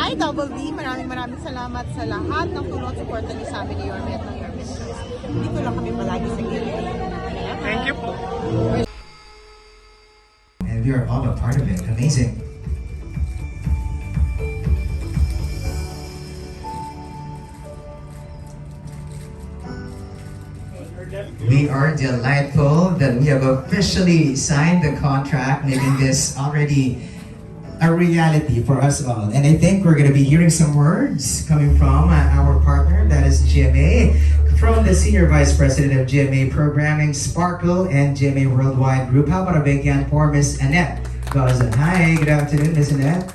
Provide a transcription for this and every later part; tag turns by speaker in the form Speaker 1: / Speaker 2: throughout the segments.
Speaker 1: Hi, Double D. Maraming salamat sa lahat ng tulong at suporta niyo sa amin ni Yorme at ng Yorme Shows. Dito lang kami palagi sa gilid.
Speaker 2: Thank you po.
Speaker 3: And we are all a part of it. Amazing. We are delightful that we have officially signed the contract, making this already a reality for us all. And I think we're going to be hearing some words coming from our partner, that is GMA, from the Senior Vice President of GMA Programming, Sparkle, and GMA Worldwide Group. How about a big hand for Miss Annette Gaza? Hi, good afternoon, Miss Annette.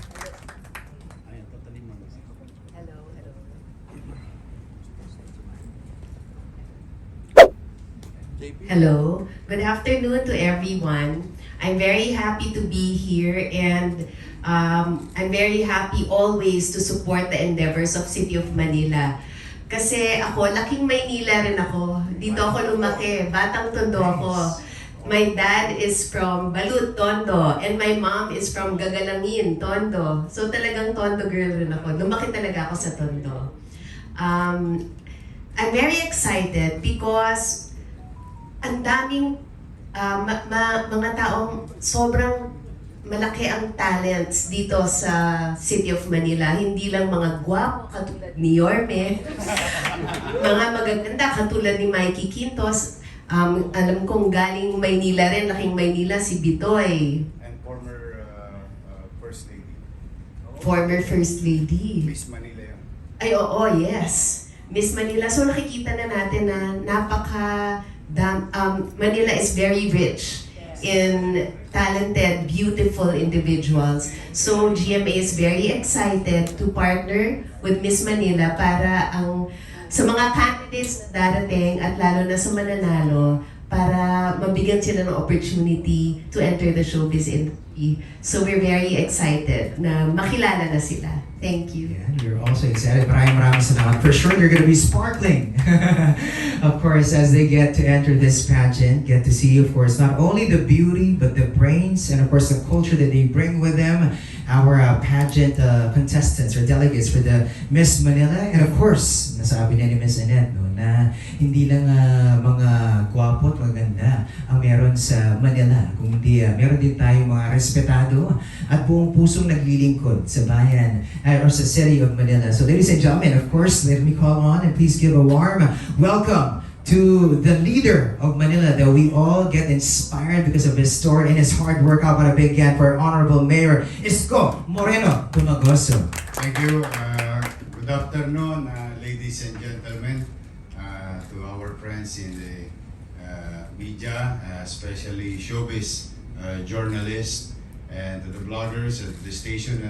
Speaker 4: Hello, good afternoon to everyone. I'm very happy to be here, and I'm very happy always to support the endeavors of City of Manila. Kasi ako, laking Maynila rin ako. Dito ako lumaki, batang Tondo ako. My dad is from Balut, Tondo, and my mom is from Gagalangin, Tondo. So talagang Tondo girl rin ako. Lumaki talaga ako sa Tondo. I'm very excited because ang daming mga taong sobrang malaki ang talents dito sa City of Manila. Hindi lang mga gwapo katulad ni Yorme, mga magaganda katulad ni Mikey Quintos. Alam kong galing Maynila rin, laking Maynila, si Bitoy.
Speaker 5: And former First Lady.
Speaker 4: Former First Lady.
Speaker 5: Miss Manila yan.
Speaker 4: Ay, oo, yes. Miss Manila. So nakikita na natin na Manila is very rich in talented, beautiful individuals. So GMA is very excited to partner with Miss Manila para sa mga candidates na darating at lalo na sa mananalo para mabigyan sila ng opportunity to enter the showbiz industry. So we're very excited na makilala na sila. Thank you.
Speaker 3: Yeah, you're also excited. Maraming salamat. For sure, they're going to be sparkling. Of course, as they get to enter this pageant, get to see, of course, not only the beauty, but the brains, and of course, the culture that they bring with them. Our pageant contestants or delegates for the Miss Manila. And of course, nasabi na ni Miss Annette, no, na hindi lang mga gwapo at maganda ang meron sa Manila. Kung hindi, meron din tayong mga respetado at buong pusong naglilingkod sa bayan or sa City of Manila. So ladies and gentlemen, of course, let me call on and please give a warm welcome to the leader of Manila that we all get inspired because of his story and his hard work. How about a big hand for Honorable Mayor Iskomoreno Tumagoso.
Speaker 5: Thank you. Good afternoon, ladies and gentlemen, to our friends in the media, especially showbiz journalists, and to the bloggers at the station.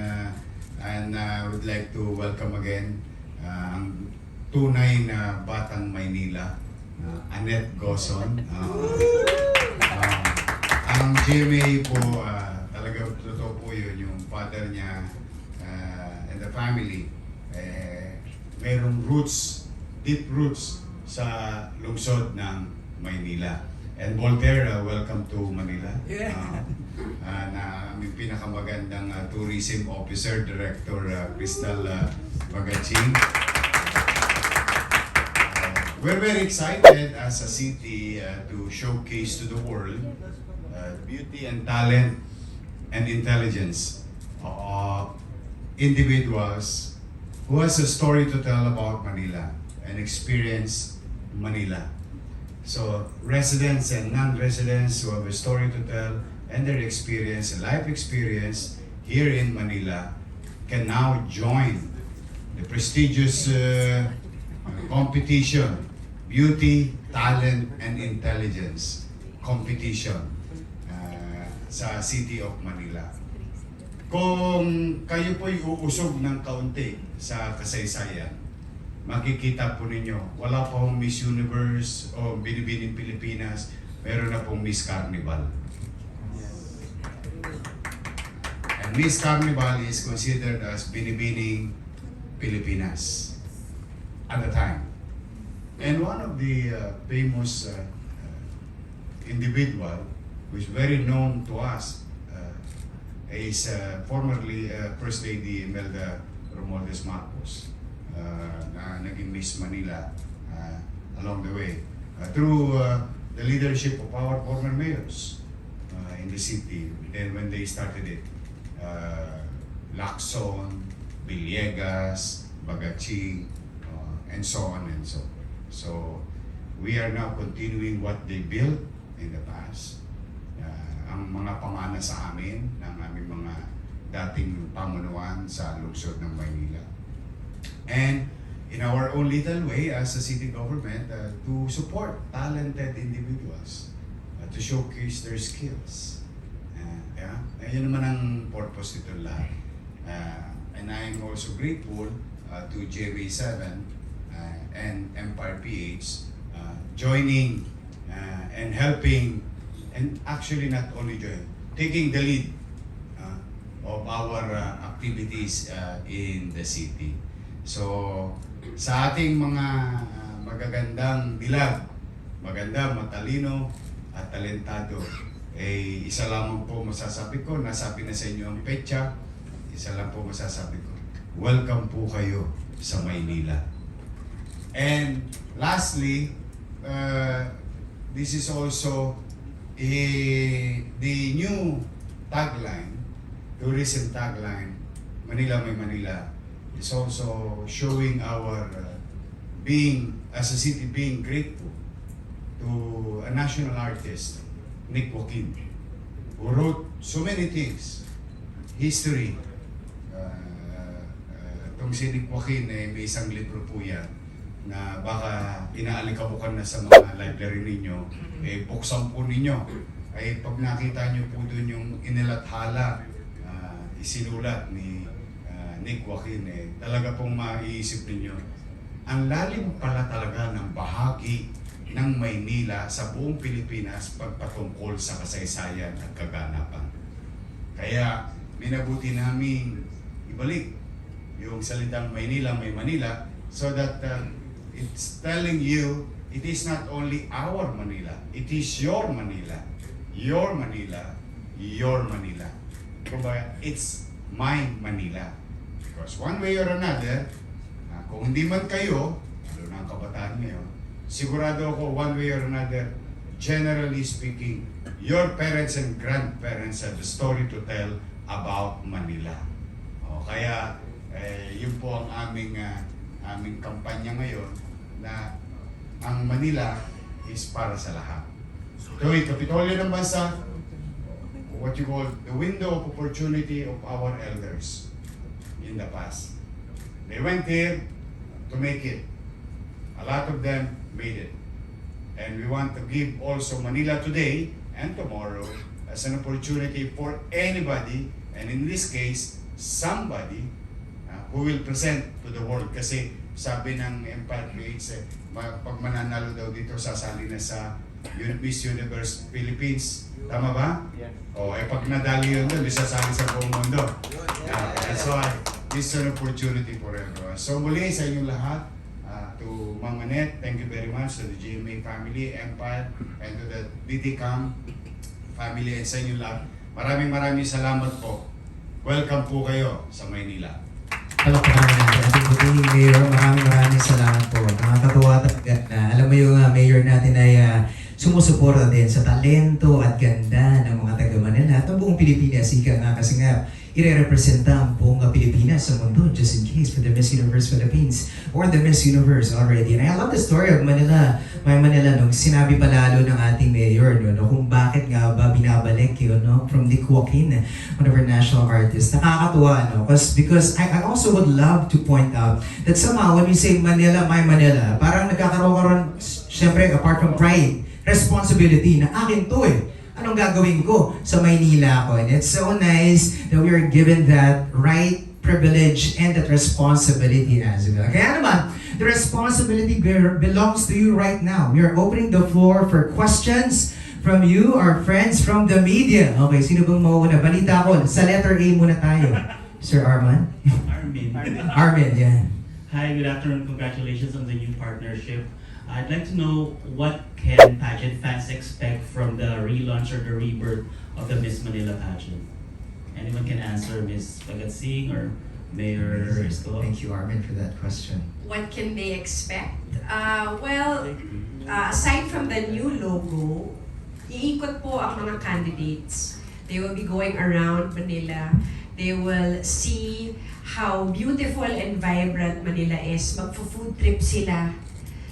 Speaker 5: And I would like to welcome again ang tunay na batang Maynila, Annette Gozon. Ang GMA po, talaga totoo po yun, yung father niya and the family, mayroong roots, deep roots sa lungsod ng Maynila. And Voltaire, welcome to Manila. Na aming pinakamagandang tourism officer, Director Crystal Magaching. We're very excited as a city to showcase to the world beauty and talent and intelligence of individuals who has a story to tell about Manila and experience Manila. So residents and non-residents who have a story to tell and their experience, life experience here in Manila can now join the prestigious competition, Beauty, Talent, and Intelligence competition sa City of Manila. Kung kayo po'y uusog ng kaunti sa kasaysayan, makikita po ninyo, wala pa pong Miss Universe o Binibining Pilipinas, meron na pong Miss Carnival. And Miss Carnival is considered as Binibining Pilipinas at the time. And one of the famous individual who is very known to us is formerly First Lady Imelda Romualdez Marcos na naging Miss Manila along the way through the leadership of our former mayors in the city. Then when they started it, Lacson, Villegas, Bagaching, and so on and so. So we are now continuing what they built in the past. Ang mga pamana sa amin ng aming mga dating pamunuan sa lungsod ng Maynila. And in our own little way as a city government, to support talented individuals, to showcase their skills. Ayun naman ang purpose nito lahat. And I am also grateful to JV7 and Empire PH joining and helping, and actually not only joining, taking the lead of our activities in the city. So, sa ating mga magagandang dilag, maganda, matalino, at talentado, isa lamang po masasabi ko, nasabi na sa inyo ang petsa, isa lang po masasabi ko, welcome po kayo sa Maynila. And lastly, this is also the new tagline, tourism tagline, Manila may Manila, is also showing our being, as a city, being grateful to a national artist, Nick Joaquin, who wrote so many things, history. Itong si Nick Joaquin, may isang libro po yan na baka inaalikabukan na sa mga library ninyo, buksan po ninyo. Ay pag nakita nyo po dun yung inilathala, isinulat ni Nick Joaquin, talaga pong maiisip ninyo, ang lalim pala talaga ng bahagi ng Maynila sa buong Pilipinas pagpatungkol sa kasaysayan at kaganapan. Kaya minabuti namin ibalik yung salitang Maynila may Manila so that it's telling you it is not only our Manila, it is your Manila. Your Manila, your Manila. Kumbaga, it's my Manila. Because one way or another, kung hindi man kayo, lalo na ang kabataan ngayon, sigurado ako one way or another, generally speaking, your parents and grandparents have a story to tell about Manila. Kaya, yun po ang aming kampanya ngayon na ang Manila is para sa lahat. Ito'y Kapitolyo ng Bansa, what you call the window of opportunity of our elders in the past. They went here to make it. A lot of them made it. And we want to give also Manila today and tomorrow as an opportunity for anybody, and in this case, somebody who will present to the world. Kasi sabi ng Empire PH, pag mananalo daw dito, sasali na sa Miss Universe Philippines. Tama ba?
Speaker 2: Yes.
Speaker 5: Pag nadali yun doon, sasali sa buong mundo. That's why this is an opportunity for everyone. So muli sa inyong lahat, to Ma'am Annette, thank you very much, to the GMA family, Empire, and to the DTCAM family, and sa inyong lahat. Maraming salamat po. Welcome po kayo sa Maynila.
Speaker 3: Palakpakan natin. Ating puting Mayor, maraming salamat po. Nakakatuwa talaga na alam mo yung Mayor natin ay sumusuporta din sa talento at ganda ng mga taga-Manila at ang buong Pilipinas. Ika nga kasi nga, ire-representa ang buong Pilipinas sa mundo just in case for the Miss Universe Philippines or the Miss Universe already. And I love the story of Manila. May Manila, nung sinabi pa lalo ng ating mayor, no, kung bakit nga ba binabalik yun, no, from Nick Joaquin, one of our national artists. Nakakatuwa, no? Because I also would love to point out that somehow when we say Manila, my Manila, parang nagkakaroon, syempre, apart from pride, responsibility na akin to eh. Anong gagawin ko sa Maynila ko? And it's so nice that we are given that right privilege and that responsibility as well. Kaya naman, the responsibility belongs to you right now. We are opening the floor for questions from you, our friends from the media. Okay, sino bang mauuna? Balita ko, sa letter A muna tayo. Sir Arman? Armin, yeah.
Speaker 2: Hi, good afternoon. Congratulations on the new partnership. I'd like to know what can pageant fans expect from the relaunch or the rebirth of the Miss Manila pageant? Anyone can answer, Miss Pagatsing or Mayor Isko.
Speaker 3: Thank you, Armin, for that question.
Speaker 4: What can they expect? Aside from the new logo, iikot po ang mga candidates. They will be going around Manila. They will see how beautiful and vibrant Manila is. Magfo-food trip sila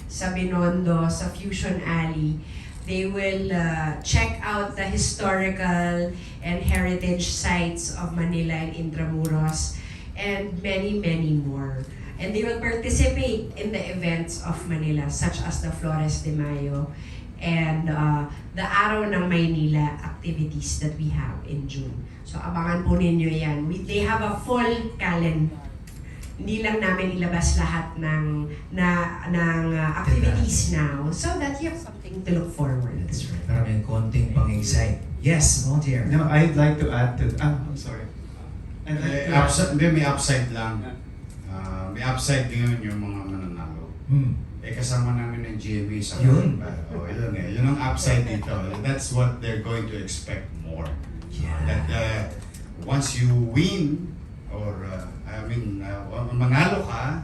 Speaker 4: sa Binondo, sa Fusion Alley. They will check out the historical and heritage sites of Manila and Intramuros, and many, many more. And they will participate in the events of Manila, such as the Flores de Mayo and the Araw ng Maynila activities that we have in June. So abangan po ninyo yan. They have a full calendar. Hindi lang namin ilabas lahat ng activities now, so that you have something to look forward to.
Speaker 3: That's right. Para may konting pang-excite. Yes, volunteer.
Speaker 6: No, I'd like to add to. I'm sorry. I'd like to add.
Speaker 5: May upside lang. May upside din yung mga mananalo. Kasama namin ng GMA sa
Speaker 3: Yun.
Speaker 5: Yun eh. Yun ang upside dito. That's what they're going to expect more.
Speaker 3: Yeah.
Speaker 5: That once you win, or manalo ka,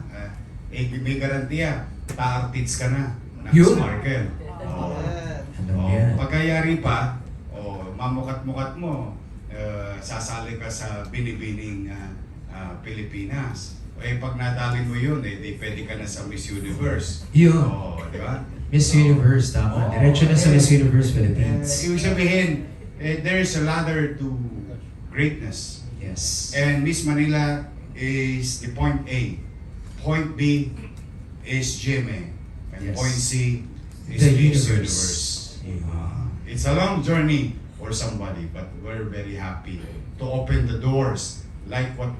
Speaker 5: may garantiya, ta-artits ka na ng
Speaker 3: Yun.
Speaker 5: snorkel. Pagkayari pa, mamukat-mukat mo, sasali ka sa binibining Pilipinas. Pag nadali mo yun, pwede ka na sa Miss Universe.
Speaker 3: Yun.
Speaker 5: Di ba?
Speaker 3: Miss Universe, tama. Diretso na sa Miss Universe Philippines.
Speaker 5: Ibig sabihin, there is a ladder to greatness.
Speaker 3: Yes.
Speaker 5: And Miss Manila is the point A. Point B is GMA. And
Speaker 3: Yes.
Speaker 5: point C is
Speaker 3: The
Speaker 5: Miss
Speaker 3: universe.
Speaker 5: It's a long journey for somebody, but we're very happy to open the doors like what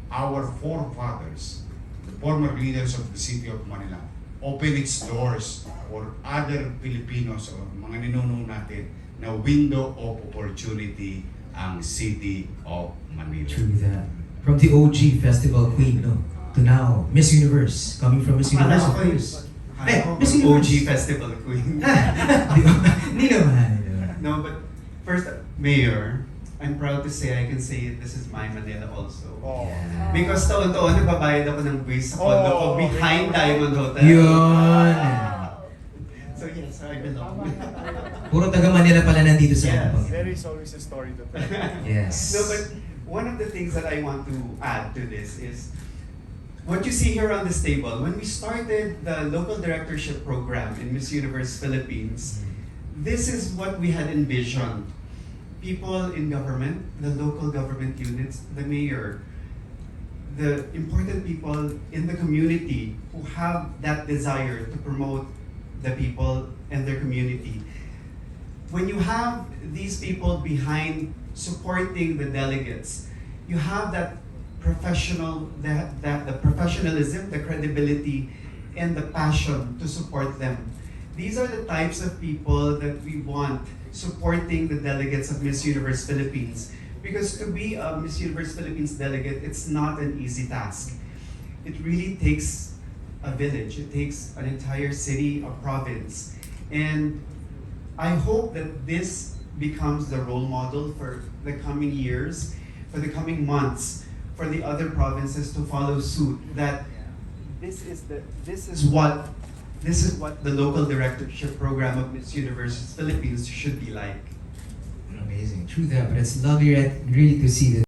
Speaker 5: our forefathers, the former leaders of the city of Manila, open its doors for other Filipinos o mga ninuno natin na window of opportunity ang city of Manila.
Speaker 3: True that. From the OG festival queen, no, to now Miss Universe, coming from Miss Universe, of course. Miss
Speaker 6: OG
Speaker 3: Universe.
Speaker 6: Festival Queen.
Speaker 3: Hindi naman.
Speaker 6: No, but first, Mayor, I'm proud to say I can say this is my Manila also.
Speaker 3: Yeah.
Speaker 6: Because taon-taon nagbabayad ako ng buwis sa condo ko behind Diamond Hotel.
Speaker 3: Yun.
Speaker 6: So yes, I belong.
Speaker 3: Puro taga Manila pala nandito sa
Speaker 6: Yes.
Speaker 3: Panginoon.
Speaker 7: There is always a story to tell.
Speaker 3: Yes.
Speaker 6: No, but one of the things that I want to add to this is what you see here on this table. When we started the local directorship program in Miss Universe Philippines, this is what we had envisioned. People in government, the local government units, the mayor, the important people in the community who have that desire to promote the people and their community. When you have these people behind supporting the delegates, you have that the professionalism, the credibility, and the passion to support them. These are the types of people that we want supporting the delegates of Miss Universe Philippines. Because to be a Miss Universe Philippines delegate, it's not an easy task. It really takes a village. It takes an entire city, a province. And I hope that this becomes the role model for the coming years, for the coming months, for the other provinces to follow suit. That this is what the local directorship program of Miss Universe Philippines should be like.
Speaker 3: Amazing. True that, but it's lovely really to see that